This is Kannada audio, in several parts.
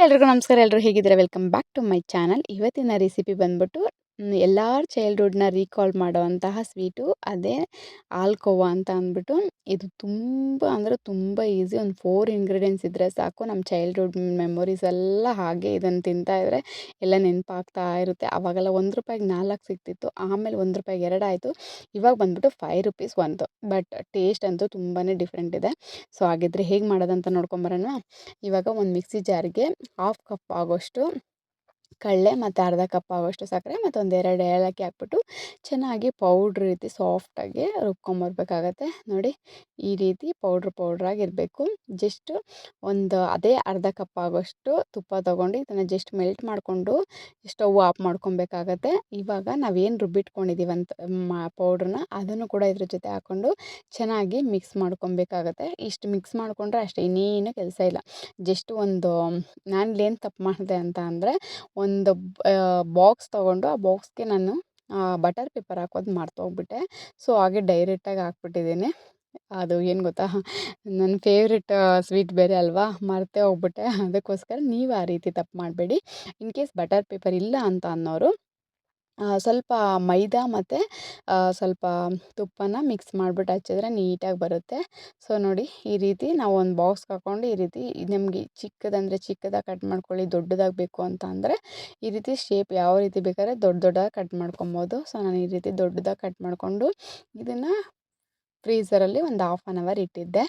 ಎಲ್ರಿಗೂ ನಮಸ್ಕಾರ. ಎಲ್ಲರೂ ಹೇಗಿದ್ದೀರಾ? Welcome back to my channel. ಇವತ್ತಿನ ರೆಸಿಪಿ ಬಂದ್ಬಿಟ್ಟು ಎಲ್ಲರ ಚೈಲ್ಡ್‌ಹುಡ್‌ನ ರೀಕಾಲ್ ಮಾಡುವಂತಹ ಸ್ವೀಟು, ಅದೇ ಹಾಲ್ಕೋವಾ ಅಂತ ಅಂದ್ಬಿಟ್ಟು. ಇದು ತುಂಬ ಅಂದರೆ ತುಂಬ ಈಸಿ. ಒಂದು 4 ಇಂಗ್ರೀಡಿಯೆಂಟ್ಸ್ ಇದ್ದರೆ ಸಾಕು. ನಮ್ಮ ಚೈಲ್ಡ್‌ಹುಡ್ ಮೆಮೊರೀಸ್ ಎಲ್ಲ ಹಾಗೆ ಇದನ್ನು ತಿಂತಾ ಇದ್ದರೆ ಎಲ್ಲ ನೆನಪಾಗ್ತಾ ಇರುತ್ತೆ. ಆವಾಗೆಲ್ಲ ₹1ಗೆ 4 ಸಿಗ್ತಿತ್ತು. ಆಮೇಲೆ ₹1ಗೆ 2 ಆಯಿತು. ಇವಾಗ ಬಂದ್ಬಿಟ್ಟು ₹5 ಒಂದು. ಬಟ್ ಟೇಸ್ಟ್ ಅಂತೂ ತುಂಬಾ ಡಿಫ್ರೆಂಟ್ ಇದೆ. ಸೊ ಹಾಗಿದ್ರೆ ಹೇಗೆ ಮಾಡೋದಂತ ನೋಡ್ಕೊಂಬರೋಣ. ಇವಾಗ ಒಂದು ಮಿಕ್ಸಿ ಜಾರ್ಗೆ 1/2 ಕಪ್ ಆಗೋಷ್ಟು ಕಡಲೆ ಮತ್ತು ಅರ್ಧ ಕಪ್ ಆಗೋಷ್ಟು ಸಕ್ಕರೆ ಮತ್ತು ಒಂದೆರಡು ಏಲಕ್ಕಿ ಹಾಕ್ಬಿಟ್ಟು ಚೆನ್ನಾಗಿ ಪೌಡ್ರ್ ರೀತಿ ಸಾಫ್ಟಾಗಿ ರುಬ್ಕೊಂಬರ್ಬೇಕಾಗತ್ತೆ. ನೋಡಿ, ಈ ರೀತಿ ಪೌಡ್ರಾಗಿರಬೇಕು. ಜಸ್ಟ್ ಒಂದು ಅದೇ ಅರ್ಧ ಕಪ್ ಆಗೋಷ್ಟು ತುಪ್ಪ ತೊಗೊಂಡು ಇದನ್ನು ಜಸ್ಟ್ ಮೆಲ್ಟ್ ಮಾಡಿಕೊಂಡು ಸ್ಟವ್ ಆಫ್ ಮಾಡ್ಕೊಬೇಕಾಗತ್ತೆ. ಇವಾಗ ನಾವೇನು ರುಬ್ಬಿಟ್ಕೊಂಡಿದ್ದೀವಂತ ಪೌಡ್ರನ್ನ ಅದನ್ನು ಕೂಡ ಇದ್ರ ಜೊತೆ ಹಾಕ್ಕೊಂಡು ಚೆನ್ನಾಗಿ ಮಿಕ್ಸ್ ಮಾಡ್ಕೊಬೇಕಾಗತ್ತೆ. ಇಷ್ಟು ಮಿಕ್ಸ್ ಮಾಡಿಕೊಂಡ್ರೆ ಅಷ್ಟೇ, ಇನ್ನೇನು ಕೆಲಸ ಇಲ್ಲ. ಜಸ್ಟ್ ಒಂದು ನಾನಿಲ್ಲೇನು ತಪ್ಪು ಮಾಡಿದೆ ಅಂತ ಅಂದರೆ, ಒಂದು ಬಾಕ್ಸ್ ತೊಗೊಂಡು ಆ ಬಾಕ್ಸ್ಗೆ ನಾನು ಬಟರ್ ಪೇಪರ್ ಹಾಕೋದು ಮರ್ತೋಗ್ಬಿಟ್ಟೆ. ಸೊ ಹಾಗೆ ಡೈರೆಕ್ಟಾಗಿ ಹಾಕ್ಬಿಟ್ಟಿದ್ದೀನಿ. ಅದು ಏನು ಗೊತ್ತಾ, ನನ್ನ ಫೇವ್ರೆಟ್ ಸ್ವೀಟ್ ಬೇರೆ ಅಲ್ವಾ, ಮರ್ತೇ ಹೋಗ್ಬಿಟ್ಟೆ. ಅದಕ್ಕೋಸ್ಕರ ನೀವು ಆ ರೀತಿ ತಪ್ಪು ಮಾಡಬೇಡಿ. ಇನ್ ಕೇಸ್ ಬಟರ್ ಪೇಪರ್ ಇಲ್ಲ ಅಂತ ಅನ್ನೋರು ಸ್ವಲ್ಪ ಮೈದಾ ಮತ್ತು ಸ್ವಲ್ಪ ತುಪ್ಪನ ಮಿಕ್ಸ್ ಮಾಡಿಬಿಟ್ಟು ಹಚ್ಚಿದ್ರೆ ನೀಟಾಗಿ ಬರುತ್ತೆ. ಸೊ ನೋಡಿ, ಈ ರೀತಿ ನಾವು ಒಂದು ಬಾಕ್ಸ್ಗೆ ಹಾಕ್ಕೊಂಡು ಈ ರೀತಿ ನಿಮಗೆ ಚಿಕ್ಕದಂದರೆ ಚಿಕ್ಕದಾಗಿ ಕಟ್ ಮಾಡ್ಕೊಳ್ಳಿ, ದೊಡ್ಡದಾಗಿ ಬೇಕು ಅಂತ ಅಂದರೆ ಈ ರೀತಿ ಶೇಪ್ ಯಾವ ರೀತಿ ಬೇಕಾದ್ರೆ ದೊಡ್ಡದಾಗಿ ಕಟ್ ಮಾಡ್ಕೊಬೋದು. ಸೊ ನಾನು ಈ ರೀತಿ ದೊಡ್ಡದಾಗಿ ಕಟ್ ಮಾಡಿಕೊಂಡು ಇದನ್ನು ಫ್ರೀಝರಲ್ಲಿ ಒಂದು 1/2 ಅವರ್ ಇಟ್ಟಿದ್ದೆ.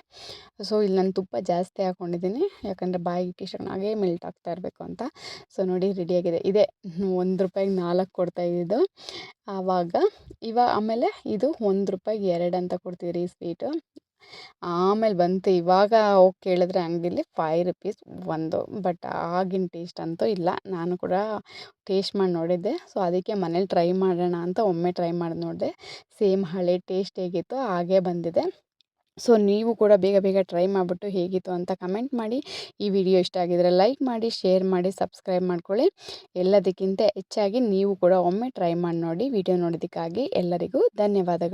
ಸೊ ಇಲ್ಲಿ ನಾನು ತುಪ್ಪ ಜಾಸ್ತಿ ಹಾಕ್ಕೊಂಡಿದ್ದೀನಿ, ಯಾಕಂದರೆ ಬಾಯಿಗೆ ಇಟ್ಟಿಷ್ಟು ಹಾಗೇ ಮೆಲ್ಟ್ ಆಗ್ತಾ ಇರಬೇಕು ಅಂತ. ಸೊ ನೋಡಿ, ರೆಡಿಯಾಗಿದೆ. ಇದೇ ₹1ಗೆ 4 ಕೊಡ್ತಾಯಿದ್ದು ಆವಾಗ. ಆಮೇಲೆ ಇದು ₹1ಗೆ 2 ಅಂತ ಕೊಡ್ತಿದ್ರು ಈ ಸ್ವೀಟು. ಆಮೇಲೆ ಬಂತು ಇವಾಗ ಹೋಗಿ ಕೇಳಿದ್ರೆ ಅಂಗಡಿಲಿ ₹5 ಒಂದು. ಬಟ್ ಆಗಿನ ಟೇಸ್ಟ್ ಅಂತೂ ಇಲ್ಲ. ನಾನು ಕೂಡ ಟೇಸ್ಟ್ ಮಾಡಿ ನೋಡಿದ್ದೆ. ಸೊ ಅದಕ್ಕೆ ಮನೇಲಿ ಟ್ರೈ ಮಾಡೋಣ ಅಂತ ಒಮ್ಮೆ ಟ್ರೈ ಮಾಡಿ ನೋಡಿದೆ. ಸೇಮ್ ಹಳೆ ಟೇಸ್ಟ್ ಹೇಗಿತ್ತು ಹಾಗೇ ಬಂದಿದೆ. ಸೊ ನೀವು ಕೂಡ ಬೇಗ ಬೇಗ ಟ್ರೈ ಮಾಡಿಬಿಟ್ಟು ಹೇಗಿತ್ತು ಅಂತ ಕಮೆಂಟ್ ಮಾಡಿ. ಈ ವಿಡಿಯೋ ಇಷ್ಟ ಆಗಿದರೆ ಲೈಕ್ ಮಾಡಿ, ಶೇರ್ ಮಾಡಿ, ಸಬ್ಸ್ಕ್ರೈಬ್ ಮಾಡ್ಕೊಳ್ಳಿ. ಎಲ್ಲದಕ್ಕಿಂತ ಹೆಚ್ಚಾಗಿ ನೀವು ಕೂಡ ಒಮ್ಮೆ ಟ್ರೈ ಮಾಡಿ ನೋಡಿ. ವಿಡಿಯೋ ನೋಡೋದಕ್ಕಾಗಿ ಎಲ್ಲರಿಗೂ ಧನ್ಯವಾದಗಳು.